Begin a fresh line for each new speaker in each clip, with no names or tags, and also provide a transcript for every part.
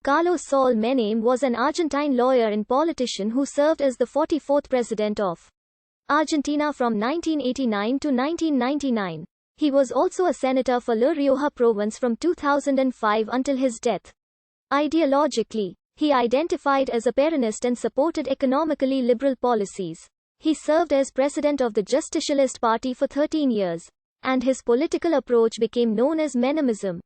Carlos Saul Menem was an Argentine lawyer and politician who served as the 44th president of Argentina from 1989 to 1999. He was also a senator for La Rioja province from 2005 until his death. Ideologically, he identified as a Peronist and supported economically liberal policies. He served as president of the Justicialist Party for 13 years, and his political approach became known as Menemism.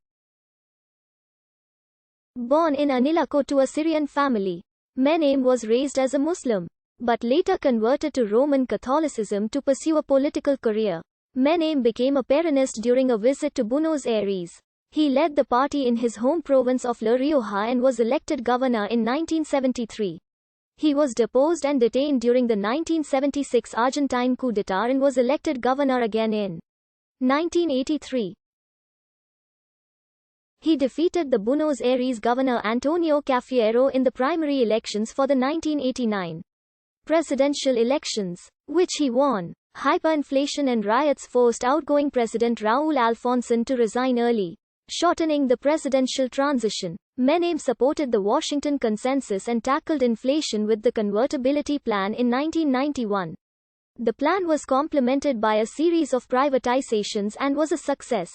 Born in Anilaco to a Syrian family, Menem was raised as a Muslim, but later converted to Roman Catholicism to pursue a political career. Menem became a Peronist during a visit to Buenos Aires. He led the party in his home province of La Rioja and was elected governor in 1973. He was deposed and detained during the 1976 Argentine coup d'état and was elected governor again in 1983. He defeated the Buenos Aires governor Antonio Cafiero in the primary elections for the 1989 presidential elections, which he won. Hyperinflation and riots forced outgoing President Raúl Alfonsín to resign early, shortening the presidential transition. Menem supported the Washington Consensus and tackled inflation with the convertibility plan in 1991. The plan was complemented by a series of privatizations and was a success.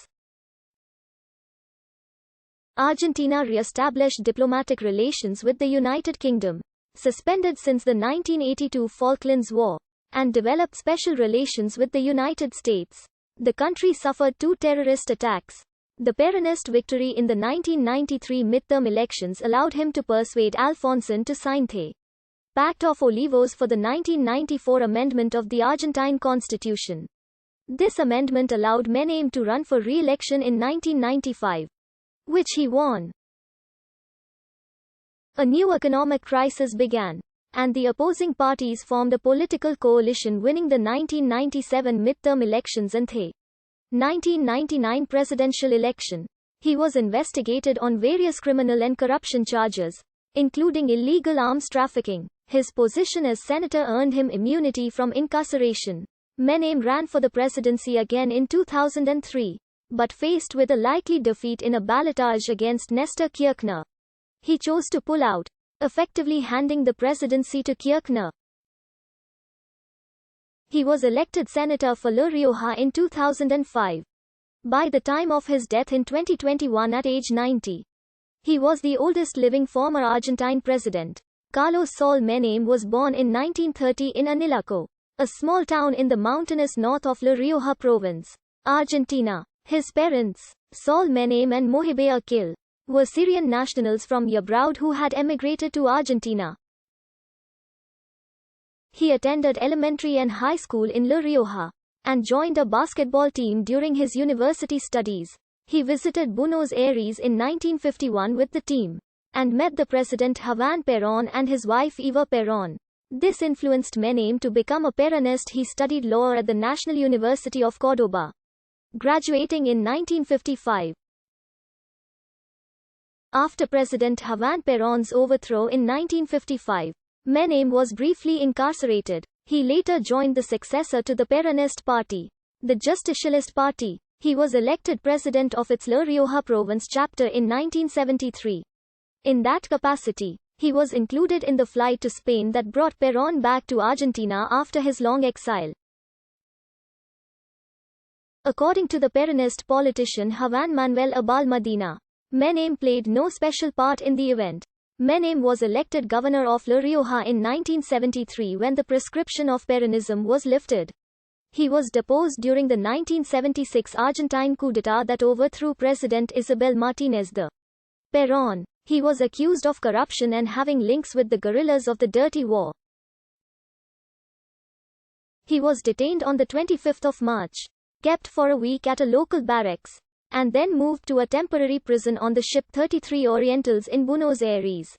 Argentina re-established diplomatic relations with the United Kingdom, suspended since the 1982 Falklands War, and developed special relations with the United States. The country suffered 2 terrorist attacks. The Peronist victory in the 1993 midterm elections allowed him to persuade Alfonsín to sign the Pact of Olivos for the 1994 amendment of the Argentine constitution. This amendment allowed Menem to run for re-election in 1995, which he won. A new economic crisis began, and the opposing parties formed a political coalition, winning the 1997 midterm elections and the 1999 presidential election. He was investigated on various criminal and corruption charges, including illegal arms trafficking. His position as senator earned him immunity from incarceration. Menem ran for the presidency again in 2003, but faced with a likely defeat in a ballotage against Nestor Kirchner. He chose to pull out, effectively handing the presidency to Kirchner. He was elected senator for La Rioja in 2005. By the time of his death in 2021 at age 90, he was the oldest living former Argentine president. Carlos Saul Menem was born in 1930 in Anilaco, a small town in the mountainous north of La Rioja province, Argentina. His parents, Saul Menem and Mohibe Akil, were Syrian nationals from Yabraud who had emigrated to Argentina. He attended elementary and high school in La Rioja, and joined a basketball team during his university studies. He visited Buenos Aires in 1951 with the team, and met the president Juan Perón and his wife Eva Perón. This influenced Menem to become a Peronist. He studied law at the National University of Córdoba, graduating in 1955. After President Juan Perón's overthrow in 1955, Menem was briefly incarcerated. He later joined the successor to the Peronist party, the Justicialist Party. He was elected president of its La Rioja province chapter in 1973. In that capacity, he was included in the flight to Spain that brought Perón back to Argentina after his long exile. According to the Peronist politician Juan Manuel Abal Medina, Menem played no special part in the event. Menem was elected governor of La Rioja in 1973 when the prescription of Peronism was lifted. He was deposed during the 1976 Argentine coup d'état that overthrew President Isabel Martínez de Perón. He was accused of corruption and having links with the guerrillas of the Dirty War. He was detained on the 25th of March, kept for a week at a local barracks, and then moved to a temporary prison on the ship 33 Orientals in Buenos Aires.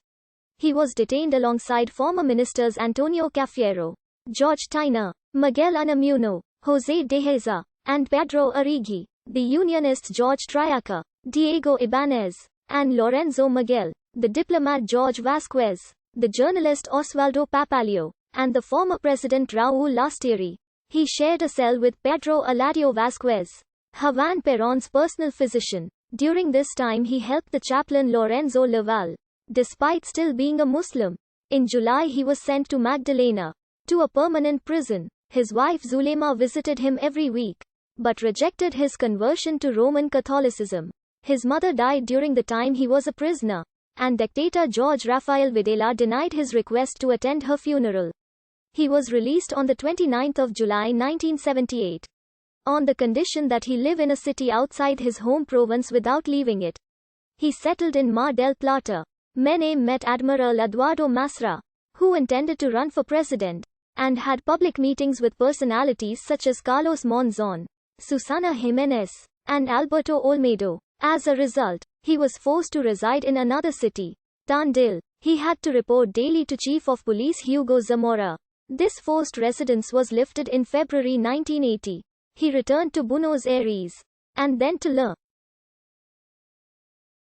He was detained alongside former ministers Antonio Cafiero, George Teiner, Miguel Unamuno, José Deheza, and Pedro Arrigui, the Unionists George Triaca, Diego Ibanez, and Lorenzo Miguel, the diplomat George Vasquez, the journalist Osvaldo Papalio, and the former president Raúl Lastiri. He shared a cell with Pedro Eladio Vasquez, Juan Perón's personal physician. During this time he helped the chaplain Lorenzo Laval, despite still being a Muslim. In July he was sent to Magdalena, to a permanent prison. His wife Zulema visited him every week, but rejected his conversion to Roman Catholicism. His mother died during the time he was a prisoner, and dictator George Rafael Videla denied his request to attend her funeral. He was released on the 29th of July 1978, on the condition that he live in a city outside his home province without leaving it. He settled in Mar del Plata. Menem met Admiral Eduardo Masra, who intended to run for president, and had public meetings with personalities such as Carlos Monzon, Susana Jimenez, and Alberto Olmedo. As a result, he was forced to reside in another city, Tandil. He had to report daily to Chief of Police Hugo Zamora. This forced residence was lifted in February 1980. He returned to Buenos Aires, and then to La